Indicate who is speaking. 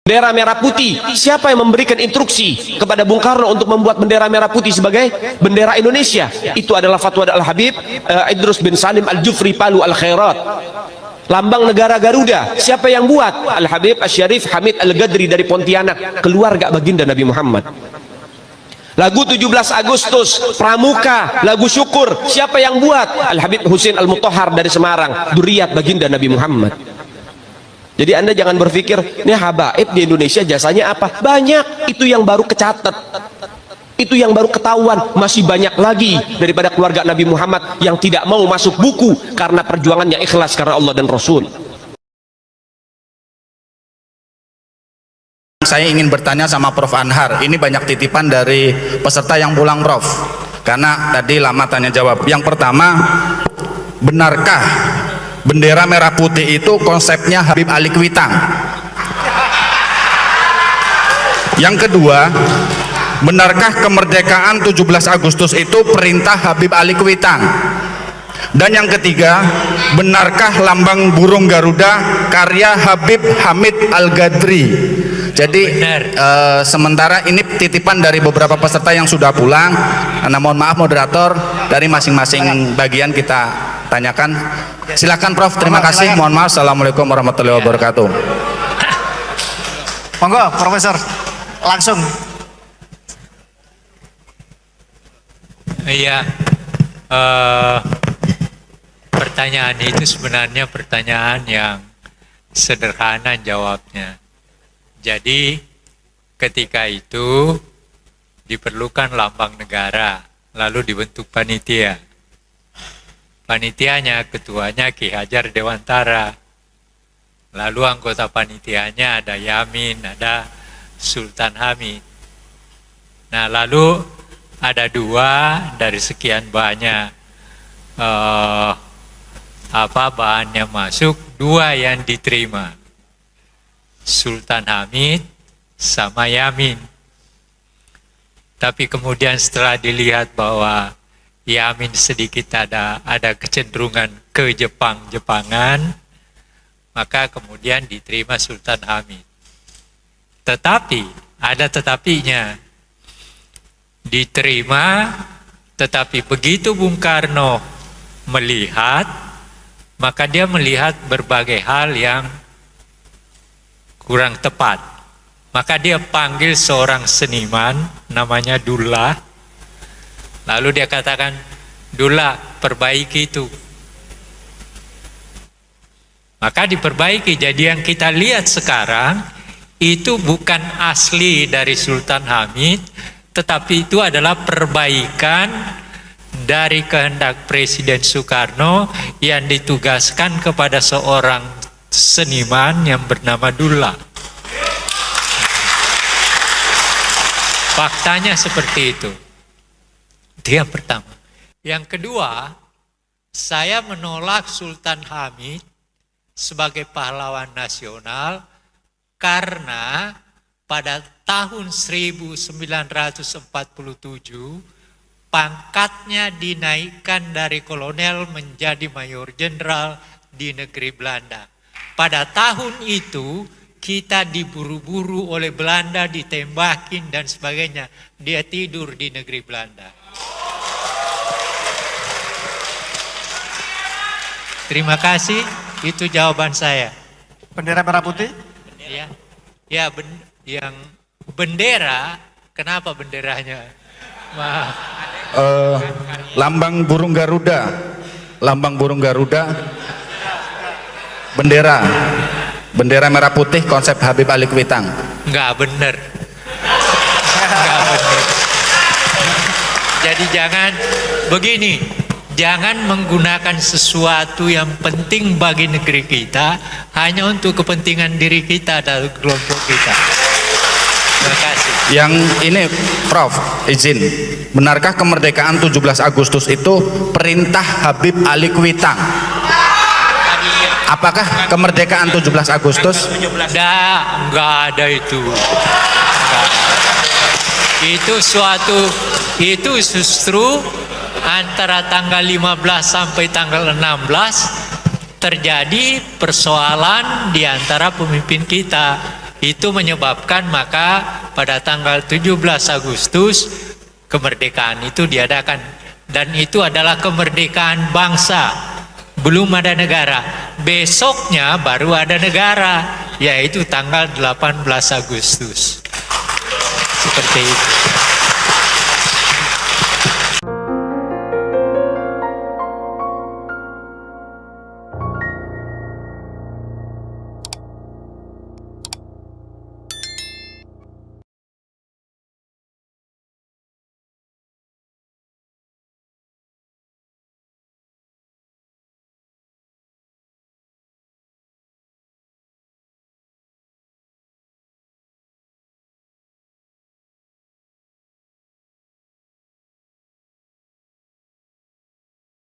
Speaker 1: Bendera merah putih, siapa yang memberikan instruksi kepada Bung Karno untuk membuat bendera merah putih sebagai bendera Indonesia? Itu adalah fatwa Al-Habib Idrus bin Salim Al-Jufri Palu Al-Khairat. Lambang negara Garuda, siapa yang buat? Al-Habib Asy-Syarif Hamid Al-Gadri dari Pontianak, keluarga baginda Nabi Muhammad. Lagu 17 Agustus Pramuka, lagu syukur, siapa yang buat? Al-Habib Husin Al-Mutahhar dari Semarang, dzurriyyah baginda Nabi Muhammad. Jadi Anda jangan berpikir, ini habaib di Indonesia jasanya apa? Banyak, itu yang baru kecatat. Itu yang baru ketahuan, masih banyak lagi daripada keluarga Nabi Muhammad yang tidak mau masuk buku karena perjuangannya ikhlas karena Allah dan Rasul.
Speaker 2: Saya ingin bertanya sama Prof. Anhar, ini banyak titipan dari peserta yang pulang Prof, karena tadi lama tanya jawab. Yang pertama, benarkah bendera merah putih itu konsepnya Habib Ali Kuitang? Yang kedua, benarkah kemerdekaan 17 Agustus itu perintah Habib Ali Kuitang? Dan yang ketiga, benarkah lambang burung Garuda karya Habib Hamid Al-Gadri? Jadi sementara ini titipan dari beberapa peserta yang sudah pulang. Karena mohon maaf moderator, dari masing-masing bagian kita tanyakan. Silakan Prof, terima kasih. Mohon maaf. Assalamualaikum warahmatullahi wabarakatuh.
Speaker 3: Monggo Profesor, langsung.
Speaker 4: Iya, pertanyaan itu sebenarnya pertanyaan yang sederhana jawabnya. Jadi ketika itu diperlukan lambang negara, lalu dibentuk panitia. Panitianya, ketuanya Ki Hajar Dewantara. Lalu anggota panitianya ada Yamin, ada Sultan Hamid. Nah, lalu ada dua dari sekian banyak bahan yang masuk, dua yang diterima, Sultan Hamid sama Yamin. Tapi kemudian setelah dilihat bahwa Yamin sedikit ada kecenderungan ke Jepangan, maka kemudian diterima Sultan Hamid. Tetapi ada tetapinya, diterima, tetapi begitu Bung Karno melihat, maka dia melihat berbagai hal yang kurang tepat. Maka dia panggil seorang seniman namanya Dullah. Lalu dia katakan, Dullah, perbaiki itu. Maka diperbaiki. Jadi yang kita lihat sekarang itu bukan asli dari Sultan Hamid, tetapi itu adalah perbaikan dari kehendak Presiden Soekarno yang ditugaskan kepada seorang seniman yang bernama Dullah. Faktanya seperti itu. Itu yang pertama. Yang kedua, saya menolak Sultan Hamid sebagai pahlawan nasional karena pada tahun 1947 pangkatnya dinaikkan dari kolonel menjadi mayor jenderal di negeri Belanda. Pada tahun itu kita diburu-buru oleh Belanda, ditembakin dan sebagainya. Dia tidur di negeri Belanda. Terima kasih, itu jawaban saya.
Speaker 3: Bendera merah putih?
Speaker 4: Ya, yang bendera, kenapa benderanya? Maaf.
Speaker 2: Lambang burung Garuda, lambang burung Garuda, bendera merah putih konsep Habib Ali Kuitang.
Speaker 4: Enggak benar. Enggak benar. Jadi jangan begini, jangan menggunakan sesuatu yang penting bagi negeri kita hanya untuk kepentingan diri kita dan kelompok kita. Terima kasih.
Speaker 2: Yang ini Prof, izin, benarkah kemerdekaan 17 Agustus itu perintah Habib Ali Kuitang? Apakah kemerdekaan 17 Agustus?
Speaker 4: Enggak ada itu. Itu justru antara tanggal 15 sampai tanggal 16 terjadi persoalan di antara pemimpin kita. itu menyebabkan maka pada tanggal 17 Agustus kemerdekaan itu diadakan, dan itu adalah kemerdekaan bangsa, belum ada negara. Besoknya baru ada negara, yaitu tanggal 18 Agustus. Seperti itu.